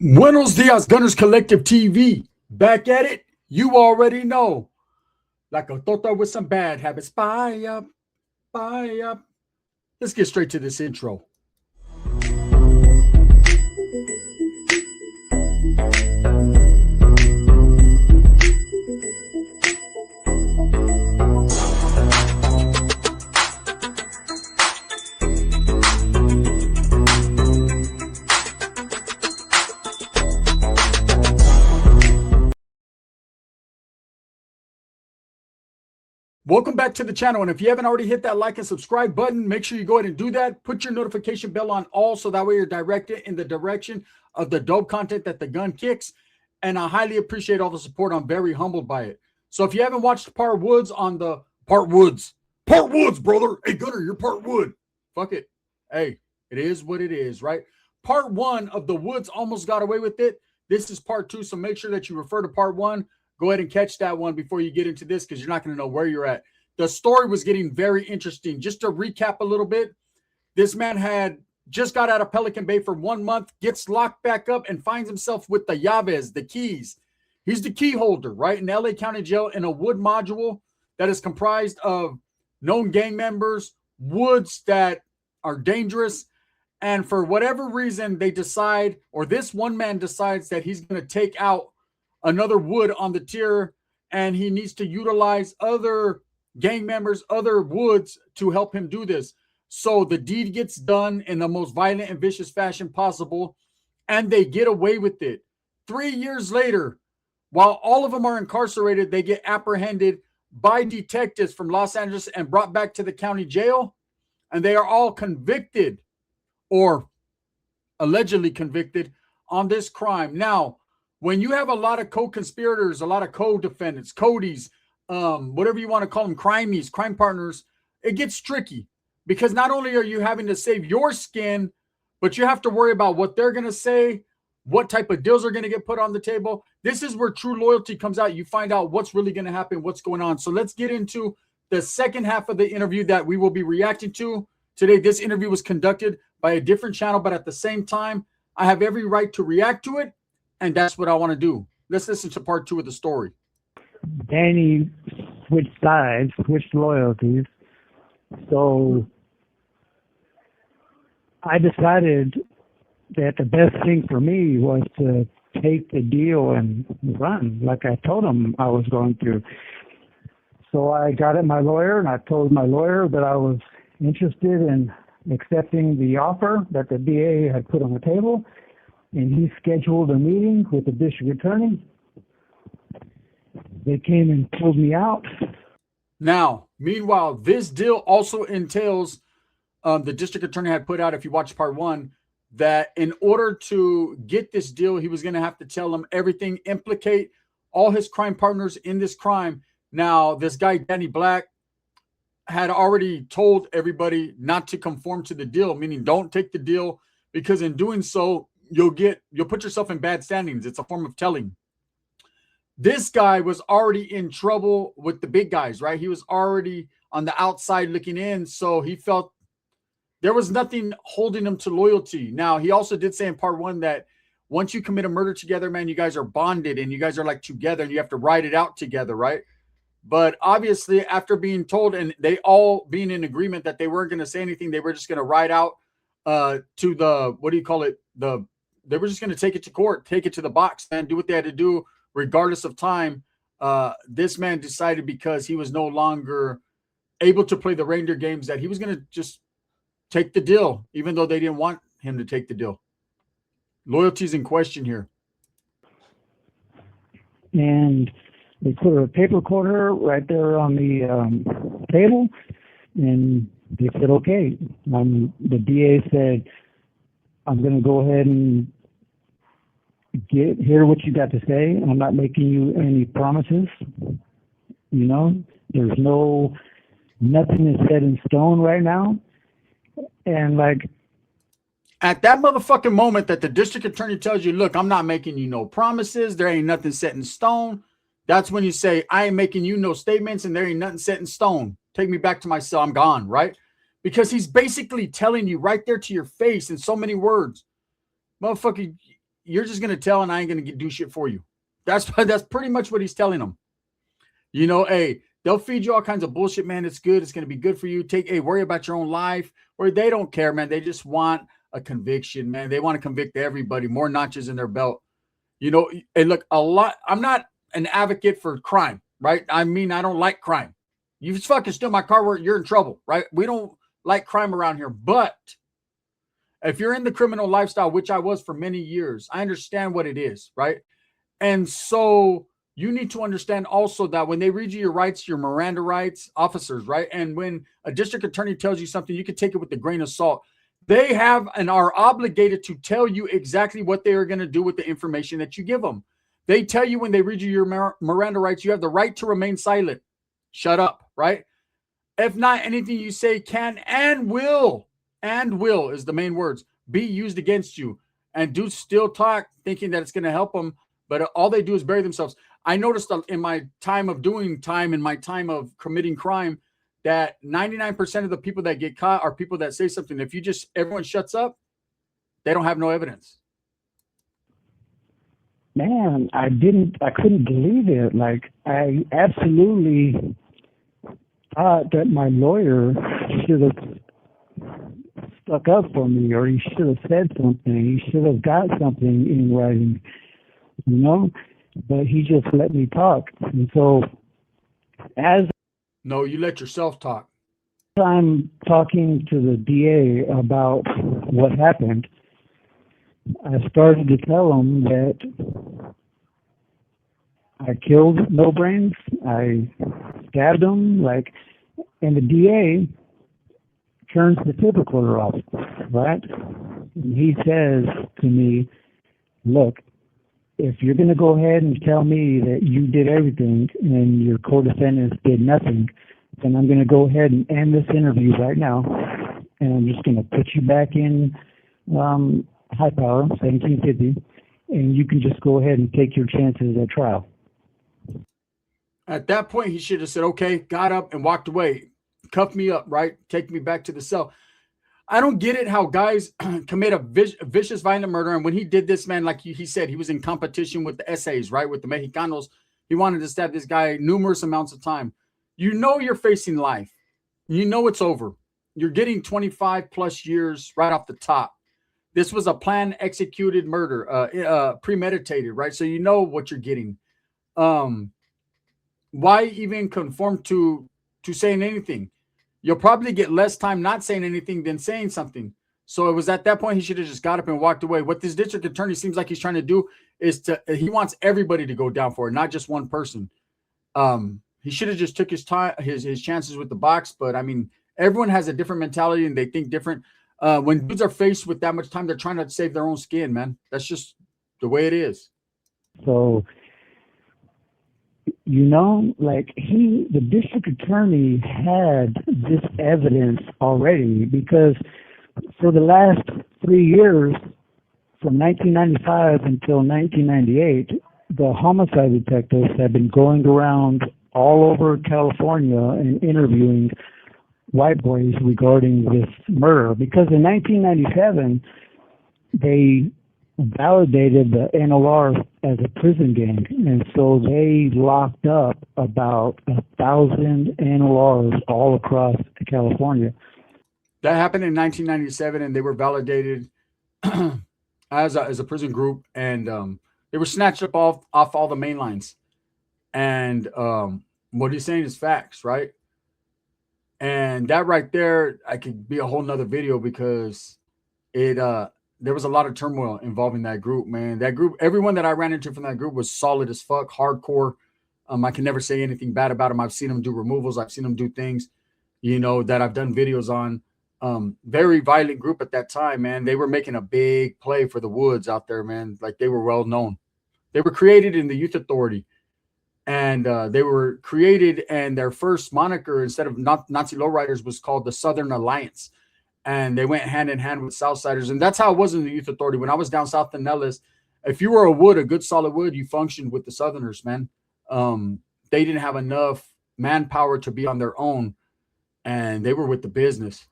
Buenos dias, Gunners Collective TV. Back at it. You already know. Like a tota with some bad habits. Bye up, bye up. Let's get straight to this intro. Welcome back to the channel, and if you haven't already hit that like and subscribe button, make sure you go ahead and do that. Put your notification bell on all so that way you're directed in the direction of the dope content that the gun kicks, and I highly appreciate all the support. I'm very humbled by it. So if you haven't watched Part Woods on the Part Woods, brother. Hey, Gunner, you're Part Wood. Fuck it. Hey, it is what it is, right? Part 1 of the Woods almost got away with it. This is Part 2, so make sure that you refer to Part 1. Go ahead and catch that one before you get into this, because you're not going to know where you're at. The story was getting very interesting. Just to recap a little bit, this man had just got out of Pelican Bay for 1 month, gets locked back up, and finds himself with the llaves, the keys. He's the key holder, right, in LA County Jail in a wood module that is comprised of known gang members, woods that are dangerous, and for whatever reason, they decide, or this one man decides that he's going to take out another wood on the tier, and he needs to utilize other gang members, other woods to help him do this. So the deed gets done in the most violent and vicious fashion possible, and they get away with it. 3 years later, while all of them are incarcerated, they get apprehended by detectives from Los Angeles and brought back to the county jail, and they are all convicted, or allegedly convicted, on this crime. Now, when you have a lot of co-conspirators, a lot of co-defendants, Codys, whatever you want to call them, crimies, crime partners, it gets tricky, because not only are you having to save your skin, but you have to worry about what they're going to say, what type of deals are going to get put on the table. This is where true loyalty comes out. You find out what's really going to happen, what's going on. So let's get into the second half of the interview that we will be reacting to today. This interview was conducted by a different channel, but at the same time, I have every right to react to it. And that's what I want to do. Let's listen to part 2 of the story. Danny switched sides, switched loyalties. So I decided that the best thing for me was to take the deal and run, like I told him I was going to. So I got at my lawyer, and I told my lawyer that I was interested in accepting the offer that the DA had put on the table. And he scheduled a meeting with the district attorney. They came and pulled me out. Now, meanwhile, this deal also entails, the district attorney had put out, if you watch Part 1, that in order to get this deal, he was going to have to tell them everything, implicate all his crime partners in this crime. Now, this guy, Danny Black, had already told everybody not to conform to the deal, meaning don't take the deal, because in doing so, you'll put yourself in bad standings. It's a form of telling. This guy was already in trouble with the big guys, right? He was already on the outside looking in, so he felt there was nothing holding him to loyalty. Now, he also did say in Part 1 that once you commit a murder together, man, you guys are bonded and you guys are like together and you have to ride it out together, right? But obviously, after being told, and they all being in agreement that they weren't going to say anything, they were just going to ride out to the, what do you call it? They were just going to take it to court, take it to the box, and do what they had to do regardless of time. This man decided, because he was no longer able to play the reindeer games, that he was going to just take the deal, even though they didn't want him to take the deal. Loyalty's in question here. And they put a paper recorder right there on the table, and they said, okay. The DA said, I'm going to go ahead and hear what you got to say. I'm not making you any promises. You know, there's nothing is set in stone right now. And like, at that motherfucking moment that the district attorney tells you, look, I'm not making you no promises, there ain't nothing set in stone, that's when you say, I ain't making you no statements and there ain't nothing set in stone. Take me back to my cell, I'm gone, right? Because he's basically telling you right there to your face in so many words, motherfucker, you're just gonna tell, and I ain't gonna do shit for you. That's pretty much what he's telling them. You know, hey, they'll feed you all kinds of bullshit, man. It's good. It's gonna be good for you. Worry about your own life. Or they don't care, man. They just want a conviction, man. They want to convict everybody, more notches in their belt. You know, and look, I'm not an advocate for crime, right? I mean, I don't like crime. You just fucking steal my car, you're in trouble, right? We don't like crime around here. But if you're in the criminal lifestyle, which I was for many years, I understand what it is, right? And so you need to understand also that when they read you your rights, your Miranda rights, officers, right? And when a district attorney tells you something, you can take it with a grain of salt. They have and are obligated to tell you exactly what they are going to do with the information that you give them. They tell you when they read you your Miranda rights, you have the right to remain silent. Shut up, right? If not, anything you say can and will is the main words, be used against you. And dudes still talk thinking that it's going to help them, but all they do is bury themselves. I noticed in my time of doing time, in my time of committing crime, that 99% of the people that get caught are people that say something. If everyone shuts up, they don't have no evidence. Man, I couldn't believe it. Like, I absolutely thought that my lawyer should have stuck up for me, or he should have said something. He should have got something in writing, you know? But he just let me talk. And so No, you let yourself talk. I'm talking to the DA about what happened, I started to tell him that I killed No Brains, I stabbed him, and the DA turns the tape recorder off, right? And he says to me, look, if you're going to go ahead and tell me that you did everything and your co-defendants did nothing, then I'm going to go ahead and end this interview right now, and I'm just going to put you back in high power, 1750, and you can just go ahead and take your chances at trial. At that point, he should have said, okay, got up and walked away, cuffed me up, right? Take me back to the cell. I don't get it how guys commit a vicious, violent murder. And when he did this, man, like he said, he was in competition with the essays, right? With the Mexicanos. He wanted to stab this guy numerous amounts of time. You know you're facing life. You know it's over. You're getting 25 plus years right off the top. This was a planned, executed murder, premeditated, right? So you know what you're getting. Why even conform to saying anything? You'll probably get less time not saying anything than saying something. So it was at that point he should have just got up and walked away. What this district attorney seems like he's trying to do is he wants everybody to go down for it, not just one person. He should have just took his time, his chances with the box. But I mean, everyone has a different mentality and they think different. When dudes are faced with that much time, they're trying to save their own skin, man. That's just the way it is. So, you know, the district attorney had this evidence already, because for the last 3 years, from 1995 until 1998, the homicide detectives have been going around all over California and interviewing white boys regarding this murder. Because in 1997, they validated the NLR as a prison gang, and so they locked up about 1,000 NLRs all across California. That happened in 1997, and they were validated as a prison group, and they were snatched up off all the main lines. And what he's saying is facts, right? And that right there, I could be a whole nother video, because there was a lot of turmoil involving that group, man. That group, everyone that I ran into from that group was solid as fuck, hardcore. I can never say anything bad about them. I've seen them do removals. I've seen them do things, that I've done videos on. Very violent group at that time, man. They were making a big play for the woods out there, man. Like, they were well known. They were created in the Youth Authority. And they were created, and their first moniker, instead of Nazi lowriders, was called the Southern Alliance. And they went hand in hand with Southsiders. And that's how it was in the Youth Authority. When I was down south in Nellis, if you were a good solid wood, you functioned with the Southerners, man. They didn't have enough manpower to be on their own, and they were with the business.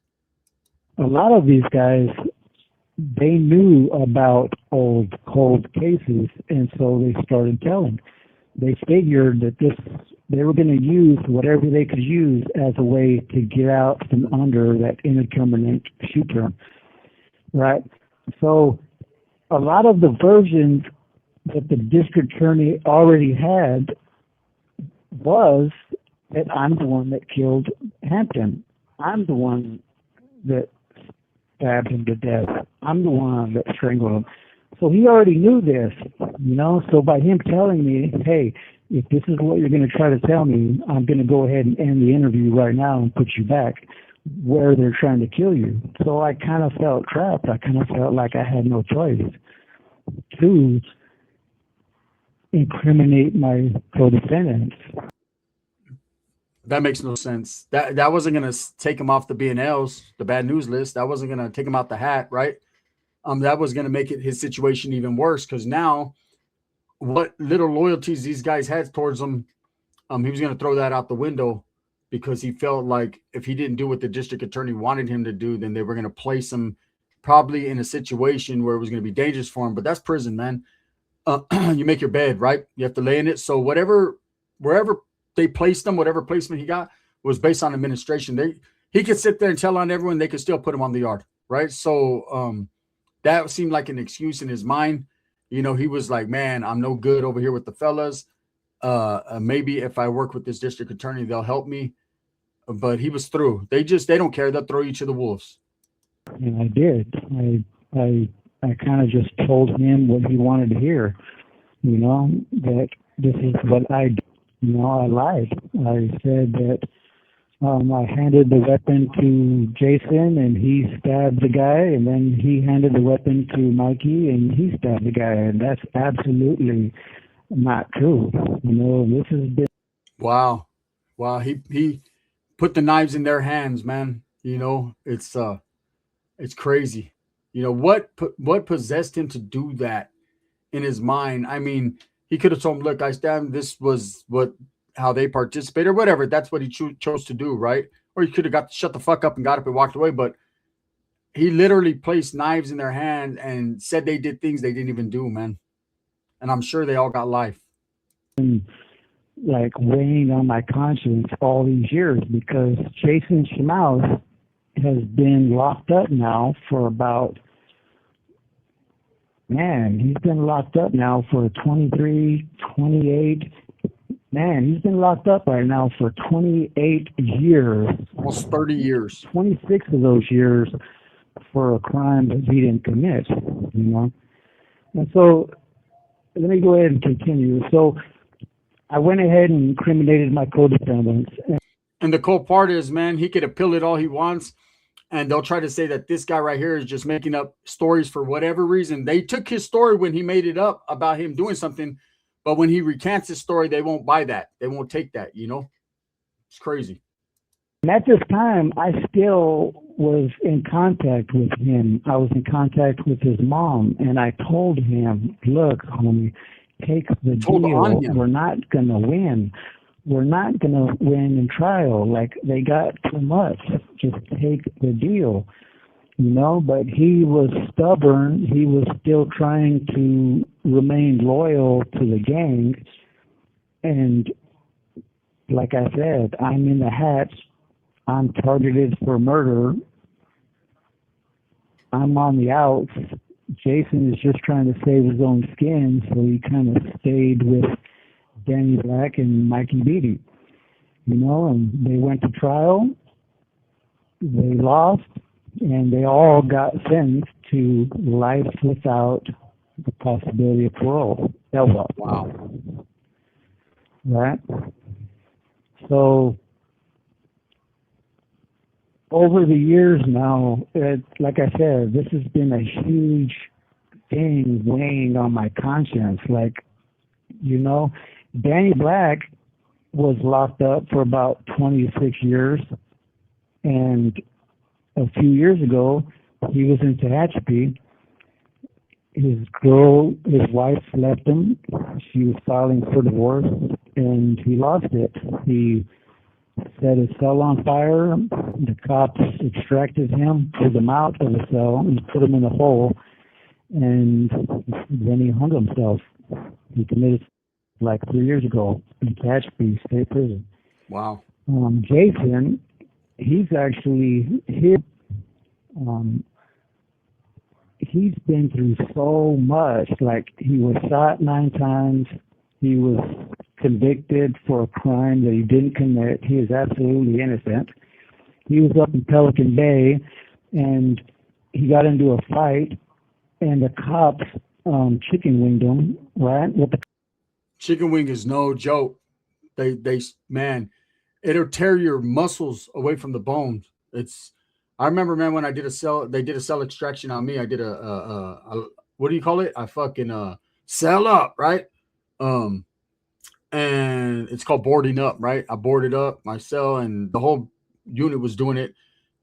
A lot of these guys, they knew about old cold cases, and so they started telling. They figured that they were going to use whatever they could use as a way to get out from under that indeterminate shoe term, right? So a lot of the versions that the district attorney already had was that I'm the one that killed Hampton. I'm the one that stabbed him to death. I'm the one that strangled him. So he already knew this, you know. So by him telling me, hey, if this is what you're going to try to tell me, I'm going to go ahead and end the interview right now and put you back where they're trying to kill you. So I kind of felt trapped. I kind of felt like I had no choice to incriminate my co-defendants. That makes no sense. That wasn't going to take him off the B&Ls, the bad news list. That wasn't going to take him out the hat, right? That was going to make his situation even worse, because now what little loyalties these guys had towards him, he was going to throw that out the window, because he felt like if he didn't do what the district attorney wanted him to do, then they were going to place him probably in a situation where it was going to be dangerous for him. But that's prison, man. You make your bed, right? You have to lay in it. So wherever they placed him, whatever placement he got was based on administration. He could sit there and tell on everyone, they could still put him on the yard, right? So that seemed like an excuse in his mind. You know, he was like, man, I'm no good over here with the fellas. Maybe if I work with this district attorney, they'll help me. But he was through. They don't care. They'll throw you to the wolves. And I did. I kind of just told him what he wanted to hear, you know, that this is what I do. You know, I lied. I said that I handed the weapon to Jason and he stabbed the guy, and then he handed the weapon to Mikey and he stabbed the guy, and that's absolutely not true. You know, this has been... Wow. He put the knives in their hands, man. You know, it's crazy. You know, what possessed him to do that in his mind? I mean, he could have told him, look, I stabbed, this was how they participated or whatever. That's what he chose to do, right? Or he could have shut the fuck up and got up and walked away. But he literally placed knives in their hand and said they did things they didn't even do, man. And I'm sure they all got life. Like weighing on my conscience all these years, because Jason Schmaus has been locked up now for about... Man, he's been locked up now for 23, 28. Man, he's been locked up right now for 28 years. Almost 30 years. 26 of those years for a crime that he didn't commit, you know. And so, let me go ahead and continue. So, I went ahead and incriminated my co-defendants. And the cool part is, man, he could appeal it all he wants. And they'll try to say that this guy right here is just making up stories for whatever reason. They took his story when he made it up about him doing something. But when he recants his story, they won't buy that. They won't take that, you know? It's crazy. And at this time, I still was in contact with him. I was in contact with his mom. And I told him, look, homie, take the deal. We're not going to win. We're not going to win in trial. Like, they got too much. Just take the deal, you know? But he was stubborn. He was still trying to remain loyal to the gang. And like I said, I'm in the hat. I'm targeted for murder. I'm on the outs. Jason is just trying to save his own skin, so he kind of stayed with Danny Black and Mikey Beatty, you know, and they went to trial. They lost, and they all got sentenced to life without the possibility of parole. Wow. Right? So, over the years now, like I said, this has been a huge thing weighing on my conscience. Like, you know, Danny Black was locked up for about 26 years, and a few years ago, he was in Tehachapi. His wife left him. She was filing for divorce, and he lost it. He set his cell on fire. The cops extracted him, pulled him out of the cell, and put him in a hole. And then he hung himself. He committed like 3 years ago in Catchby State Prison. Wow. Jason, he's actually here. He's been through so much. Like, he was shot 9 times. He was convicted for a crime that he didn't commit. He is absolutely innocent. He was up in Pelican Bay, and he got into a fight, and the cops chicken winged him, right? With the Chicken wing is no joke. They man, it'll tear your muscles away from the bones. I remember, man, when they did a cell extraction on me. I did a what do you call it? I fucking cell up, right? And it's called boarding up, right? I boarded up my cell, and the whole unit was doing it.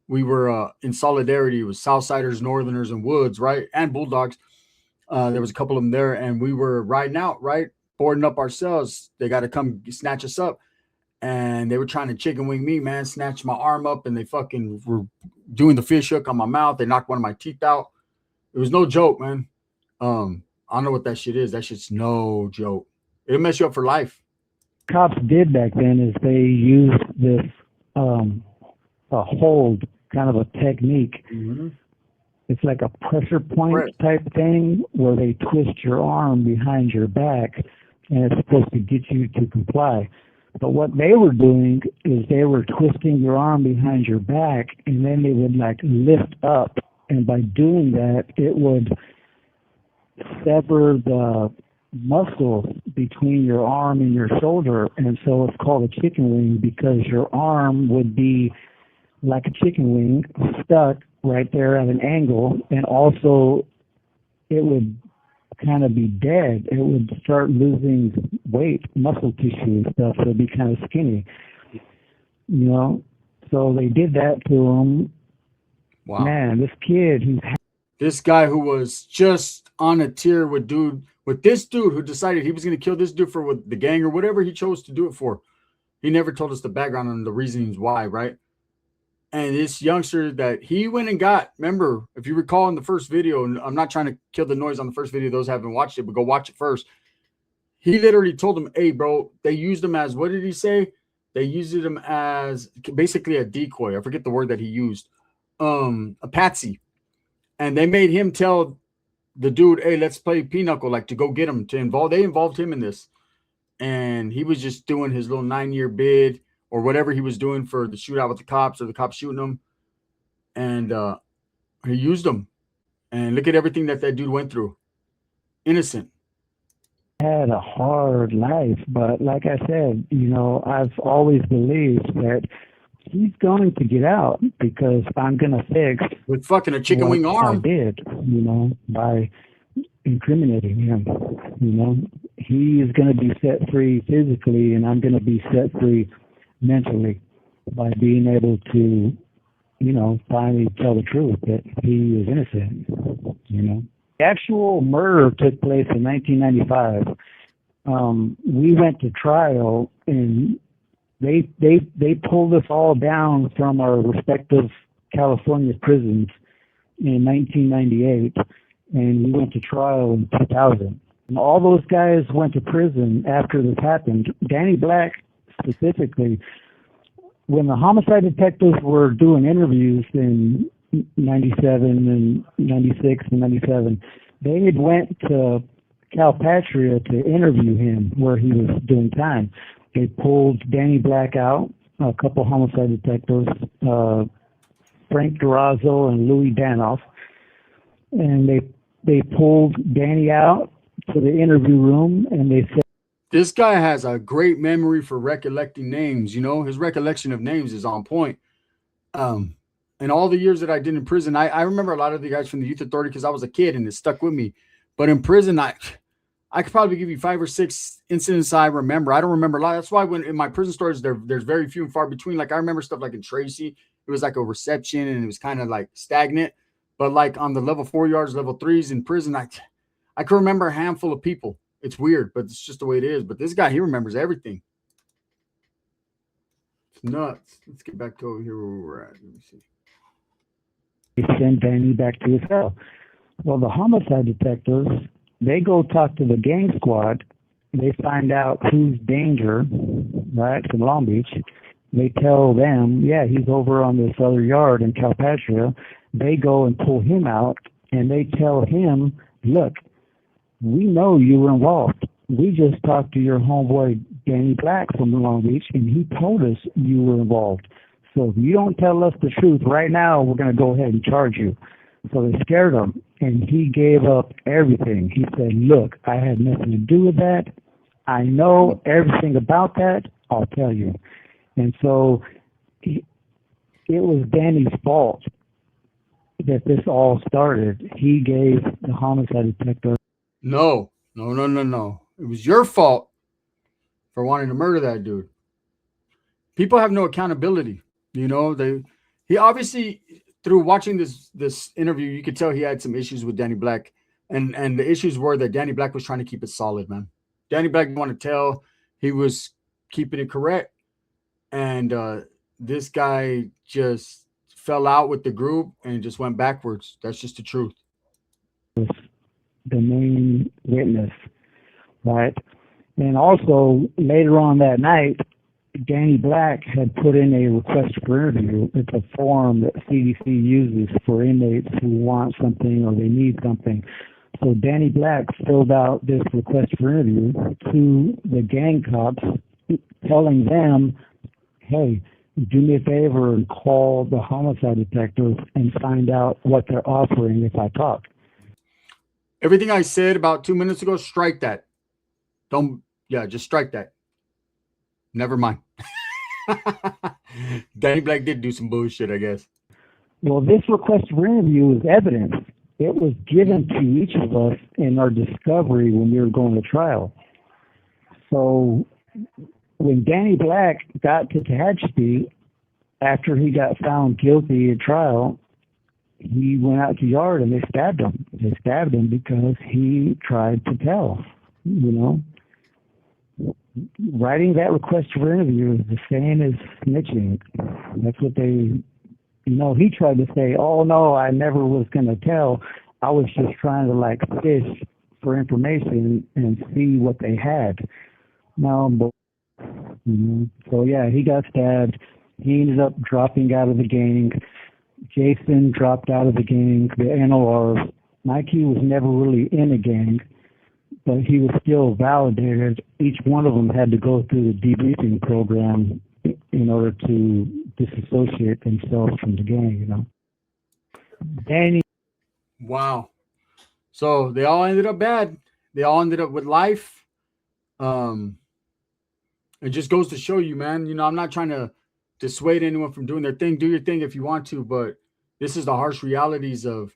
We were in solidarity with Southsiders, Northerners, and Woods, right? And Bulldogs. There was a couple of them there, and we were riding out, right? Boarding up ourselves. They got to come snatch us up. And they were trying to chicken wing me, man, snatch my arm up, and they fucking were doing the fish hook on my mouth. They knocked one of my teeth out. It was no joke, man. I don't know what that shit is. That shit's no joke. It'll mess you up for life. cops did back then is they used this a hold kind of a technique. Mm-hmm. It's like a pressure point type thing where they twist your arm behind your back, and it's supposed to get you to comply. But what they were doing is they were twisting your arm behind your back, and then they would like lift up, and by doing that, it would sever the muscle between your arm and your shoulder, and so it's called a chicken wing because your arm would be like a chicken wing stuck right there at an angle, and also it would kind of be dead. It would start losing weight, muscle tissue and stuff, so it'd be kind of skinny, you know. So they did that to him. Wow. Man, this kid, this guy who was just on a tier with this dude who decided he was going to kill this dude for the gang or whatever he chose to do it for. He never told us the background and the reasons why, right? And this youngster that he went and got, remember, if you recall in the first video, and I'm not trying to kill the noise on the first video, those who haven't watched it, but go watch it first. He literally told him, hey, bro, they used him as, what did he say? They used him as basically a decoy. I forget the word that he used. A patsy. And they made him tell the dude, hey, let's play pinochle, like to go get him, they involved him in this. And he was just doing his little 9-year bid or whatever he was doing for the shootout with the cops or the cops shooting him. And he used them. And look at everything that dude went through. Innocent. had a hard life, but like I said, you know, I've always believed that he's going to get out because I'm going to fix with fucking a chicken wing arm. I did, you know, by incriminating him. You know, he is going to be set free physically, and I'm going to be set free mentally by being able to, you know, finally tell the truth that he is innocent. You know, the actual murder took place in 1995. We went to trial, and they pulled us all down from our respective California prisons in 1998, and we went to trial in 2000. And all those guys went to prison after this happened. Danny Black specifically, when the homicide detectives were doing interviews in 97 and 96 and 97, they had went to Calpatria to interview him where he was doing time. They pulled Danny Black out, a couple homicide detectives, Frank Durazo and Louis Danoff, and they pulled Danny out to the interview room, and they said, this guy has a great memory for recollecting names. You know, his recollection of names is on point. And all the years that I did in prison, I remember a lot of the guys from the Youth Authority because I was a kid and it stuck with me. But in prison, I could probably give you 5 or 6 incidents I remember. I don't remember a lot. That's why when in my prison stories, there's very few and far between. Like I remember stuff like in Tracy, it was like a reception and it was kind of like stagnant. But like on the level 4 yards, level 3s in prison, I can remember a handful of people. It's weird, but it's just the way it is. But this guy, he remembers everything. nuts. Let's get back to over here where we're at. Let me see. They send Danny back to his cell. Well, the homicide detectives, they go talk to the gang squad. They find out who's danger, right, from Long Beach. They tell them, yeah, he's over on this other yard in Calpatria. They go and pull him out, and they tell him, look, we know you were involved. We just talked to your homeboy, Danny Black from Long Beach, and he told us you were involved. So if you don't tell us the truth right now, we're going to go ahead and charge you. So they scared him, and he gave up everything. He said, look, I had nothing to do with that. I know everything about that. I'll tell you. And so it was Danny's fault that this all started. He gave the homicide detective. No. It was your fault for wanting to murder that dude. People have no accountability. You know, he obviously, through watching this interview, you could tell he had some issues with Danny Black. And the issues were that Danny Black was trying to keep it solid, man. Danny Black didn't want to tell. He was keeping it correct. And this guy just fell out with the group and just went backwards. That's just the truth. The main witness, right? And also, later on that night, Danny Black had put in a request for interview. It's a form that CDC uses for inmates who want something or they need something. So Danny Black filled out this request for interview to the gang cops, telling them, hey, do me a favor and call the homicide detectives and find out what they're offering if I talk. Everything I said about 2 minutes ago, strike that. Just strike that. Never mind. Danny Black did do some bullshit, I guess. Well, this request for interview is evidence. It was given to each of us in our discovery when we were going to trial. So when Danny Black got to Tehachapi, after he got found guilty at trial, he went out to the yard and they stabbed him. They stabbed him because he tried to tell, you know. Writing that request for interview is the same as snitching. That's what they, you know, he tried to say, oh, no, I never was going to tell. I was just trying to, like, fish for information and see what they had. No, but, so, yeah, he got stabbed. He ended up dropping out of the gang. Jason dropped out of the gang, the NORs. Mikey was never really in a gang, but he was still validated. Each one of them had to go through the debriefing program in order to disassociate themselves from the gang, you know. Danny. Wow. So they all ended up bad. They all ended up with life. It just goes to show you, man, you know, I'm not trying to dissuade anyone from doing their thing. Do your thing if you want to, but this is the harsh realities of,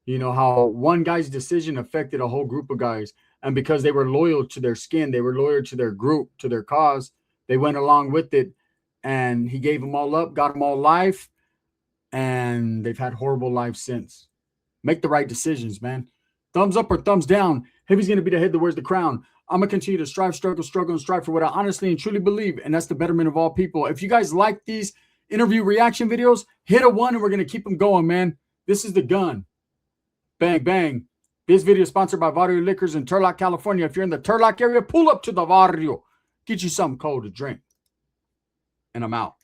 you know, how one guy's decision affected a whole group of guys. And because they were loyal to their skin, they were loyal to their group, to their cause, they went along with it. And he gave them all up, got them all life, and they've had horrible lives since. Make the right decisions, man. Thumbs up or thumbs down. Heavy's going to be the head that wears the crown. I'm going to continue to strive, struggle, and strive for what I honestly and truly believe, and that's the betterment of all people. If you guys like these interview reaction videos, hit a 1 and we're going to keep them going, man. This is the gun. Bang, bang. This video is sponsored by Vario Liquors in Turlock, California. If you're in the Turlock area, pull up to the Vario. Get you something cold to drink. And I'm out.